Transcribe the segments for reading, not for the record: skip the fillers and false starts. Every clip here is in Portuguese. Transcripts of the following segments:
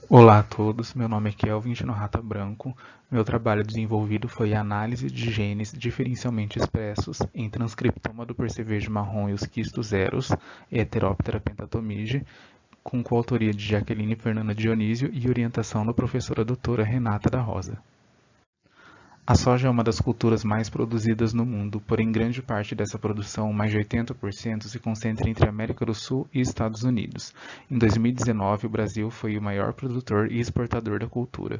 Olá a todos, meu nome é Kelvin Ginorrata Branco. Meu trabalho desenvolvido foi a análise de genes diferencialmente expressos em transcriptoma do percevejo marrom e os quistos zeros, Heteroptera pentatomide, com coautoria de Jaqueline Fernanda Dionísio e orientação da professora doutora Renata da Rosa. A soja é uma das culturas mais produzidas no mundo, porém grande parte dessa produção, mais de 80%, se concentra entre América do Sul e Estados Unidos. Em 2019, o Brasil foi o maior produtor e exportador da cultura.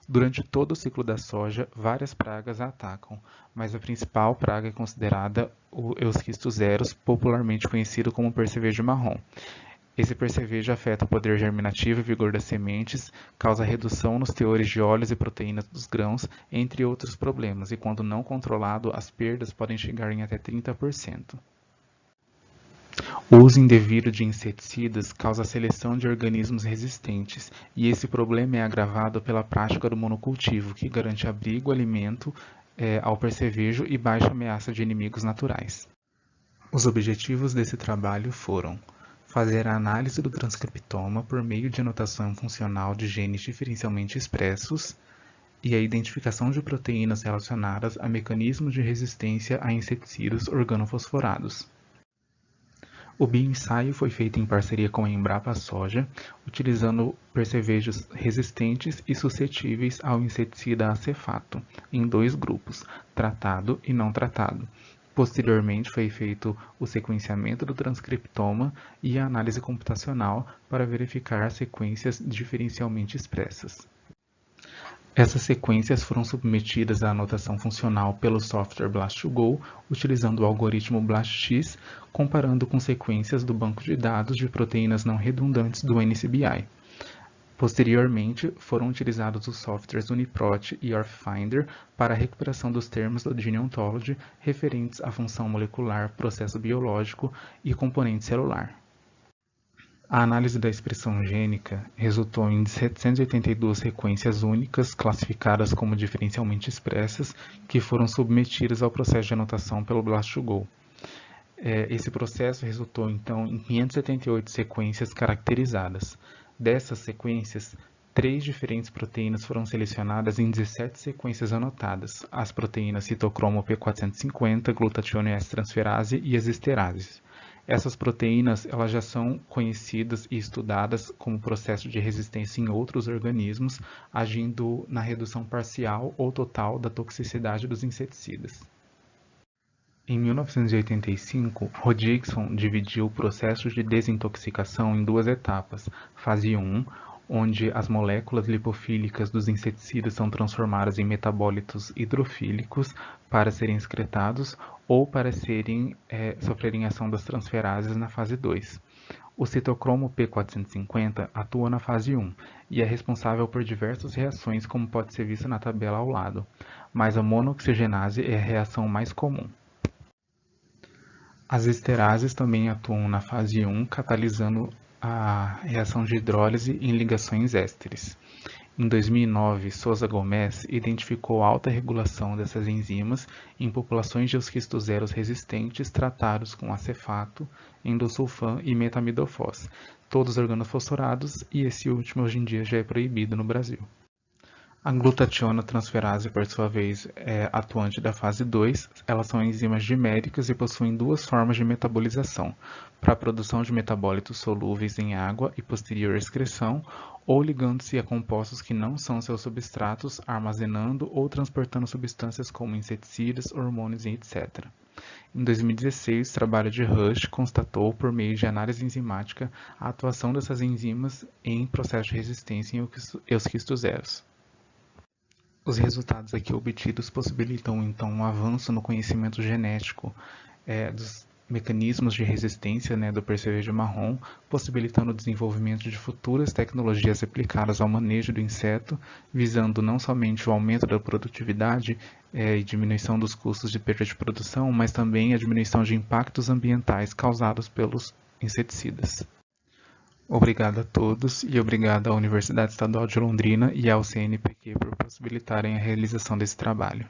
Durante todo o ciclo da soja, várias pragas a atacam, mas a principal praga é considerada o Euschistos popularmente conhecido como percevejo marrom. Esse percevejo afeta o poder germinativo e vigor das sementes, causa redução nos teores de óleos e proteínas dos grãos, entre outros problemas, e quando não controlado, as perdas podem chegar em até 30%. O uso indevido de inseticidas causa a seleção de organismos resistentes, e esse problema é agravado pela prática do monocultivo, que garante abrigo, alimento ao percevejo e baixa ameaça de inimigos naturais. Os objetivos desse trabalho foram fazer a análise do transcriptoma por meio de anotação funcional de genes diferencialmente expressos e a identificação de proteínas relacionadas a mecanismos de resistência a inseticidas organofosforados. O bioensaio foi feito em parceria com a Embrapa Soja, utilizando percevejos resistentes e suscetíveis ao inseticida acefato, em 2 grupos, tratado e não tratado. Posteriormente foi feito o sequenciamento do transcriptoma e a análise computacional para verificar as sequências diferencialmente expressas. Essas sequências foram submetidas à anotação funcional pelo software BLAST2Go, utilizando o algoritmo BLASTX, comparando com sequências do banco de dados de proteínas não redundantes do NCBI. Posteriormente, foram utilizados os softwares Uniprot e OrthFinder para a recuperação dos termos do Gene Ontology referentes à função molecular, processo biológico e componente celular. A análise da expressão gênica resultou em 782 sequências únicas, classificadas como diferencialmente expressas, que foram submetidas ao processo de anotação pelo BLAST2Go. Esse processo resultou, então, em 578 sequências caracterizadas. Dessas sequências, 3 diferentes proteínas foram selecionadas em 17 sequências anotadas: as proteínas citocromo P450, glutatiônio S-transferase e as esterases. Essas proteínas elas já são conhecidas e estudadas como processo de resistência em outros organismos, agindo na redução parcial ou total da toxicidade dos inseticidas. Em 1985, Rodriguson dividiu o processo de desintoxicação em 2 etapas: fase 1, onde as moléculas lipofílicas dos inseticidas são transformadas em metabólitos hidrofílicos para serem excretados ou para sofrerem ação das transferases na fase 2. O citocromo P450 atua na fase 1 e é responsável por diversas reações, como pode ser visto na tabela ao lado, mas a monoxigenase é a reação mais comum. As esterases também atuam na fase 1, catalisando a reação de hidrólise em ligações ésteres. Em 2009, Souza Gomes identificou alta regulação dessas enzimas em populações de Euschistos resistentes tratados com acefato, endosulfan e metamidofos, todos organofosforados, e esse último hoje em dia já é proibido no Brasil. A glutationa transferase, por sua vez, é atuante da fase 2. Elas são enzimas diméricas e possuem 2 formas de metabolização: para a produção de metabólitos solúveis em água e posterior excreção, ou ligando-se a compostos que não são seus substratos, armazenando ou transportando substâncias como inseticidas, hormônios e etc. Em 2016, o trabalho de Rush constatou, por meio de análise enzimática, a atuação dessas enzimas em processo de resistência em Euschistos. Os resultados aqui obtidos possibilitam, então, um avanço no conhecimento genético dos mecanismos de resistência do percevejo marrom, possibilitando o desenvolvimento de futuras tecnologias aplicadas ao manejo do inseto, visando não somente o aumento da produtividade e diminuição dos custos de perda de produção, mas também a diminuição de impactos ambientais causados pelos inseticidas. Obrigado a todos e obrigado à Universidade Estadual de Londrina e ao CNPq por possibilitarem a realização desse trabalho.